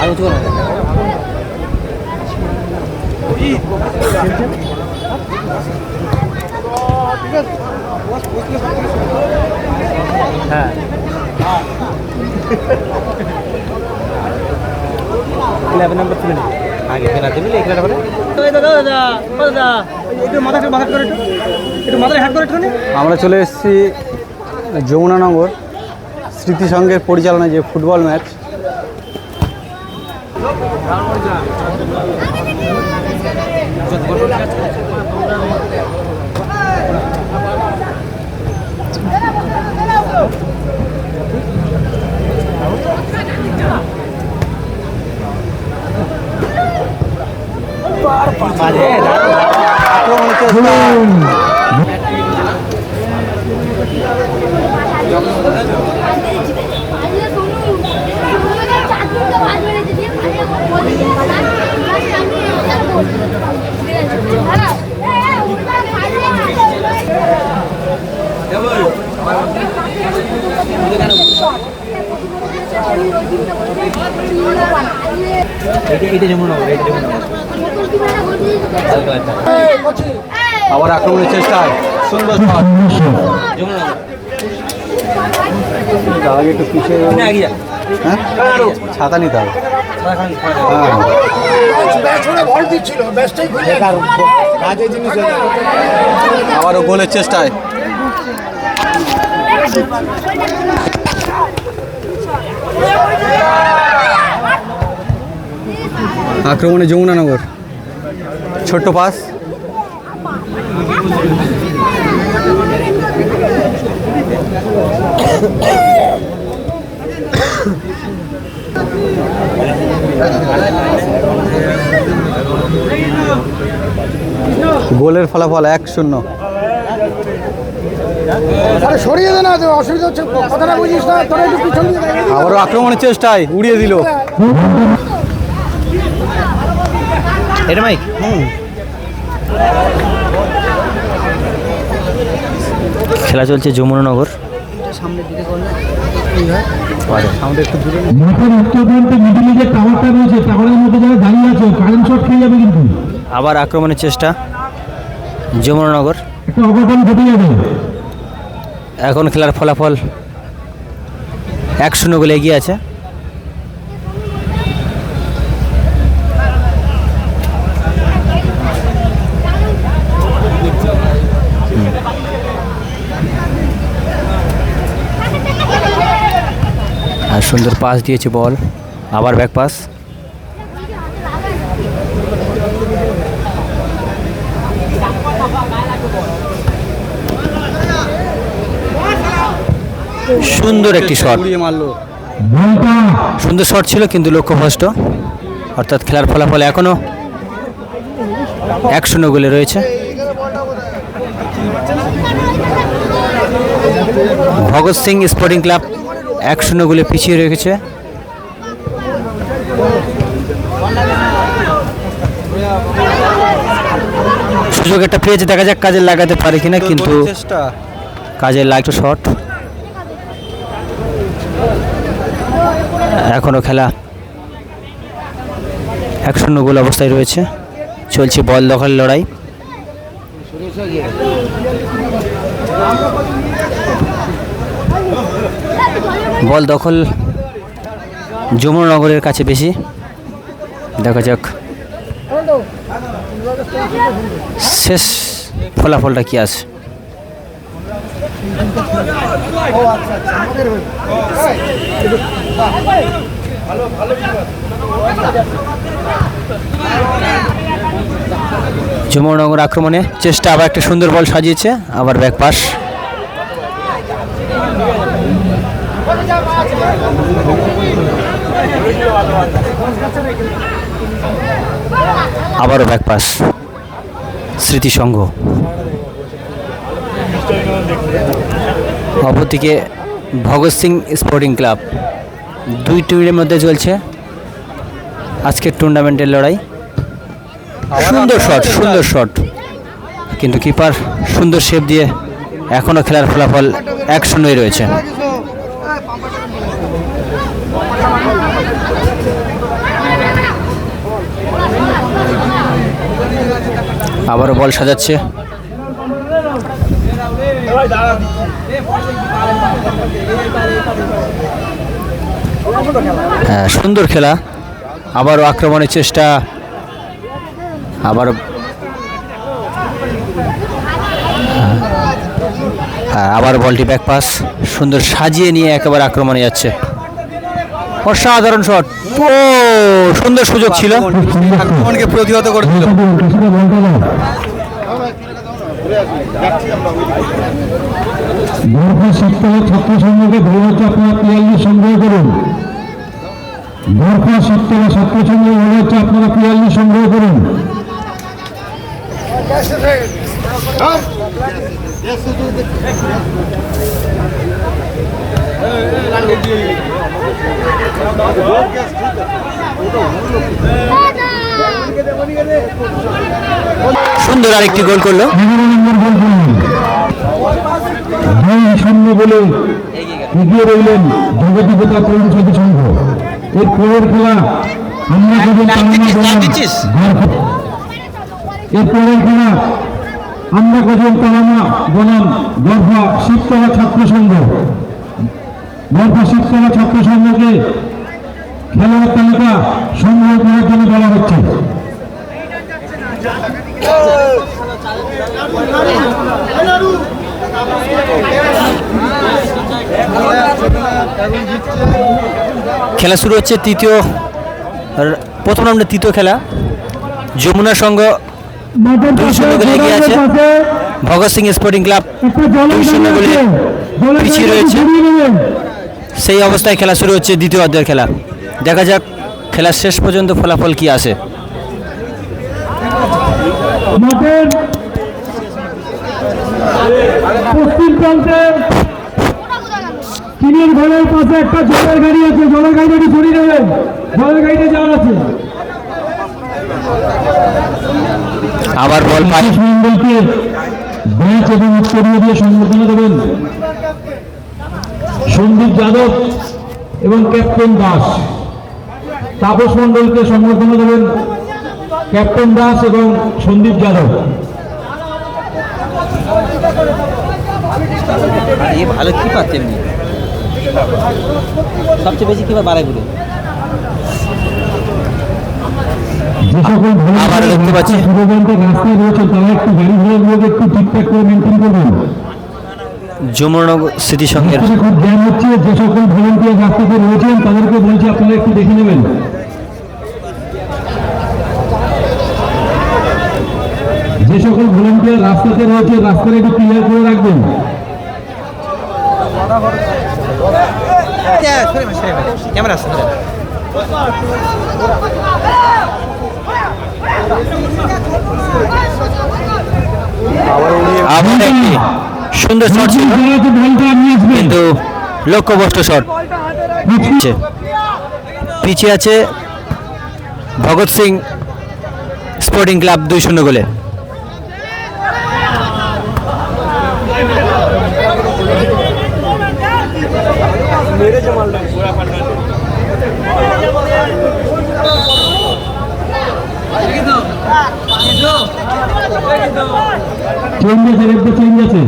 আর উঠবো না। হ্যাঁ 11 নম্বর ছিল আগে ফেরা দেবে এখানে বলে একটু মাথা করে একটু মাথায় হাত করে একটু। আমরা চলে এসেছি যমুনানগর স্মৃতি সংঘের পরিচালনায় যে ফুটবল ম্যাচ। আবার আক্রমণের চেষ্টায় সুন্দর আগে একটু পিছিয়ে ছাতা নিতে হবে। আবারও গোলের চেষ্টায় আক্রমণে যমুনানগর, ছোট্ট পাস গোলের ফলাফল 1-0। সরিয়ে দে না, অসুবিধা হচ্ছে, কথাটা বুঝিস না, তোরা একটু পিছনে আবারও আক্রমণের চেষ্টায় উড়িয়ে দিল। এটা মাইক খেলা চলছে যমুনানগর। আবার আক্রমণের চেষ্টা যমুনানগর। এখন খেলার ফলাফল 1-0 গোলে এগিয়ে আছে। আর সুন্দর পাস দিয়েছে বল, আবার ব্যাক পাস। সুন্দর একটি শট, সুন্দর শট ছিল কিন্তু লক্ষ্যভ্রষ্ট। অর্থাৎ খেলার ফলাফল এখনো 1-0 গোলে রয়েছে। ভগৎ সিং স্পোর্টিং ক্লাব 1-0 গোলে পিছিয়ে রেখেছে। সুযোগ একটা পেয়েছে, দেখা যাক কাজে লাগাতে পারে কিনা, কিন্তু কাজে লাগতো শট। এখনো খেলা 1-0 গোল অবস্থায় রয়েছে। চলছে বল দখল লড়াই। বল দখল যমুনানগরের কাছে বেশি। দেখা যাক শেষ ফলাফলটা কি আছে। যমুনানগর আক্রমণে চেষ্টা, আবার একটা সুন্দর বল সাজিয়েছে, আবার ব্যাক পাস। আবারও ব্যাক পাস স্মৃতি সংঘ। অপরদিকে ভগৎ সিং স্পোর্টিং ক্লাব, দুই টিমের মধ্যে চলছে আজকের টুর্নামেন্টের লড়াই। সুন্দর শট, সুন্দর শট, কিন্তু কিপার সুন্দর সেভ দিয়ে এখনও খেলার ফলাফল 1-0 রয়েছে। আবারও বল সাজাচ্ছে। হ্যাঁ, সুন্দর খেলা। আবারও আক্রমণের চেষ্টা, আবারও আবার বলটি ব্যাক পাস, সুন্দর সাজিয়ে নিয়ে একেবারে আক্রমণে যাচ্ছে। অসাধারণ শট, ও সুন্দর সুযোগ ছিল, আক্রমণকে প্রতিহত করে দিল। ছাত্র সংঘকে ভালো হচ্ছে আপনারা প্লেয়ারলি সংগ্রহ করুন। বরখা শীতলা ছাত্র সংঘ ভালো হচ্ছে আপনারা প্লেয়ারলি সংগ্রহ করুন। সুন্দর আরেকটি গোল করলো। 2-0 বলে এগিয়ে রইলেন জগতিকতা তরুণ ছাত্র সংঘ। এর পরের খেলা আমরা কজন তালামা বনাম গর্ভা শীতলা ছাত্র সংঘ। গর্ভা শীতলা ছাত্র সংঘকে খেলোয়াড় তালিকা সংগ্রহ করার জন্য বলা হচ্ছে। খেলা শুরু হচ্ছে প্রথম রাউন্ডের তৃতীয় খেলা। যমুনা সংঘ 2-0 গোলে এগিয়ে আছে। ভগৎ সিং স্পোর্টিং ক্লাব 2-0 গোলে পিছিয়ে রয়েছে। সেই অবস্থায় খেলা শুরু হচ্ছে দ্বিতীয় অর্ধের খেলা। দেখা যাক খেলার শেষ পর্যন্ত ফলাফল কি আসে। পশ্চিম প্রান্তে টিনের ঘরের পাশে একটা জলের গাড়ি আছে, জলের গাড়িটি সরিয়ে নেবেন, জলের গাড়িতে যাওয়ার আছে। আবার বল পাই মন্ডলকে ব্যাচ এবং উত্তরীয় দিয়ে সংবর্ধনা দেবেন সন্দীপ যাদব এবং ক্যাপ্টেন দাস। তাপস মন্ডলকে সংবর্ধনা দেবেন ক্যাপ্টেন দাস এবং সন্দীপ যাদব। ভালো কি পাচ্ছে এমনি, সবচেয়ে বেশি কিবা বাড়াই ঘুরে। যে সকল আবার দেখতে পাচ্ছি রাস্তায় রয়েছে তারা একটু গাড়ি ঘোড়াগুলোকে একটু ঠিকঠাক করে মেনটেন করবেন। যমুনা স্মৃতি সংঘের খুব জ্যাম হচ্ছে, যে সকল ভলেন্টিয়ার রাস্তাতে রয়েছেন তাদেরকে বলছি আপনারা একটু দেখে নেবেন। যে সকল ভলেন্টিয়ার রাস্তাতে রয়েছে রাস্তাটা একটু ক্লিয়ার করে রাখবেন। ক্যামেরা আবার একটি সুন্দর শট ছিল, কিন্তু লক্ষ্যভ্রষ্ট শট। পিছিয়ে আছে ভগৎ সিং স্পোর্টিং ক্লাব 2-0 গোলে। চেঞ্জ আছে, একটা চেঞ্জ আছে।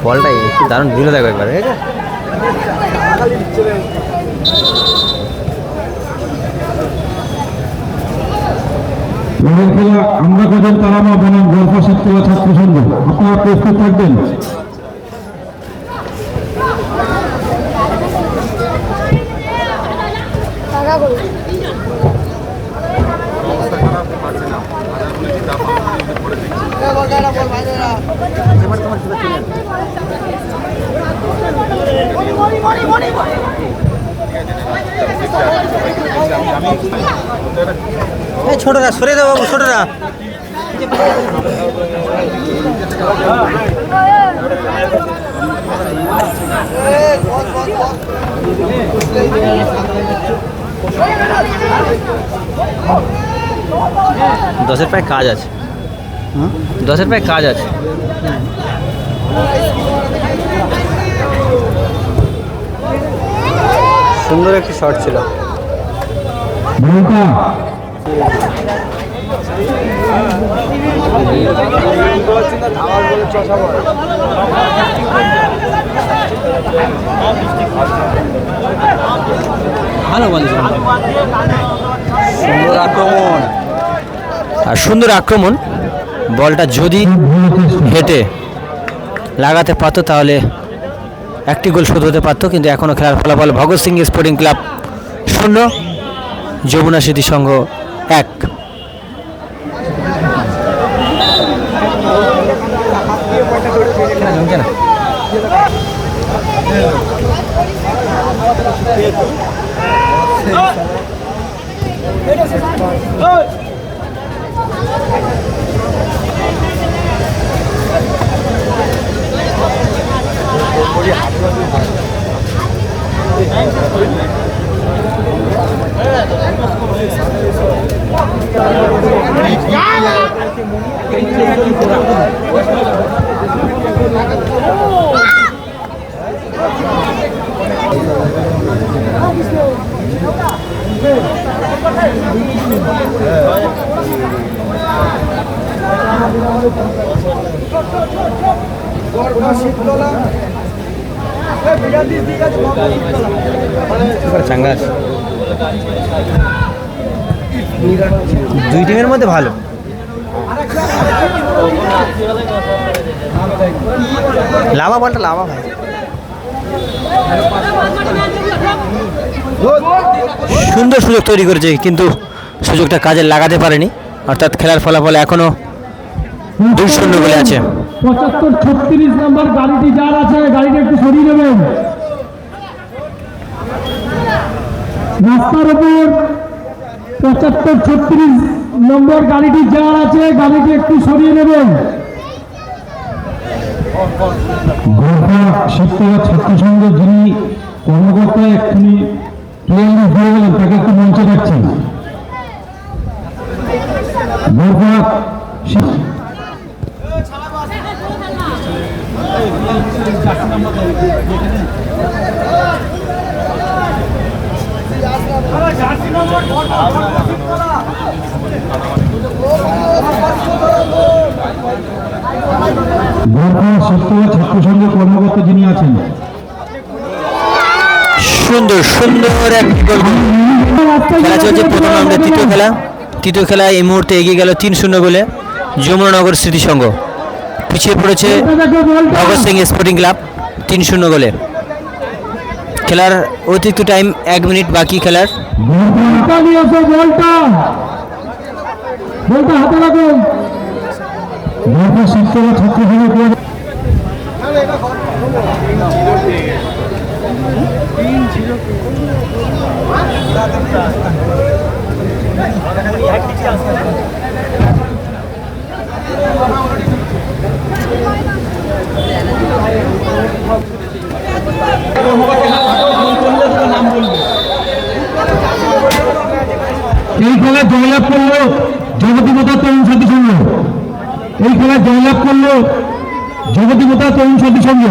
বলটা একটু দারুণ দিল, দেখো একবার। খেলা আমরা কজন তারামা বনাম গর্ভা শীতলা ছাত্র সংঘ। আপনারা প্রস্তুত থাকবেন। ছোটরা সরে দাও বাবু, ছোটরা। দশের প্রায় কাজ আছে, দশের প্রায় কাজ আছে। সুন্দর একটি শট ছিল। বলটা ভালো বল, সুন্দর আক্রমণ। আর সুন্দর আক্রমণ। বলটা যদি হেঁটে লাগাতে পারতো তাহলে একটি গোল শোধ হতে পারতো, কিন্তু এখনও খেলার ফলাফল ভগৎ সিং স্পোর্টিং ক্লাব 0, যমুনা স্মৃতি সংঘ 1। চাঙ্গা আছে, দুই টিমের মধ্যে ভালো। লাভা বলটা লাভা ভাই, সুন্দর সুযোগ তৈরি করেছে কিন্তু সুযোগটা কাজে লাগাতে পারেনি, অর্থাৎ খেলার ফলাফল এখনো 2-0 বলে আছে। 75-36 নম্বর গাড়িটি যার আছে গাড়িটা একটু সরিয়ে নেবেন। রাস্তার উপর 75-36 নম্বর গাড়িটি যার আছে গাড়িটি একটু সরিয়ে নেবেন। গোর্খা শিক্ষক ছাত্র সংঘ যিনি কর্মকর্তা এক্ষুনি প্লেয়ার দিয়ে গেলেন তাকে একটু মঞ্চে রাখছি। গোর্খা ছাত্র সংঘ কর্মকর্তা যিনি আছেন, সুন্দর সুন্দর একটি গোল। খেলা চলছে প্রথম রাউন্ডের তৃতীয় খেলা এই মুহূর্তে এগিয়ে গেল 3-0 গোলে যমুনানগর স্মৃতি সংঘ। পিছিয়ে পড়েছে ভগৎ সিং স্পোর্টিং ক্লাব 3-0 গোলে। খেলার অতিরিক্ত টাইম 1 মিনিট বাকি খেলার। হাতে রাখুন। ছাত্র সংঘ এই খেলায় জয়লাভ করলো জগতিমতা তরুণ সাথী সংঘ। এই খেলায় জয়লাভ করলো জগতিমতা তরুণ সাথী সংঘ।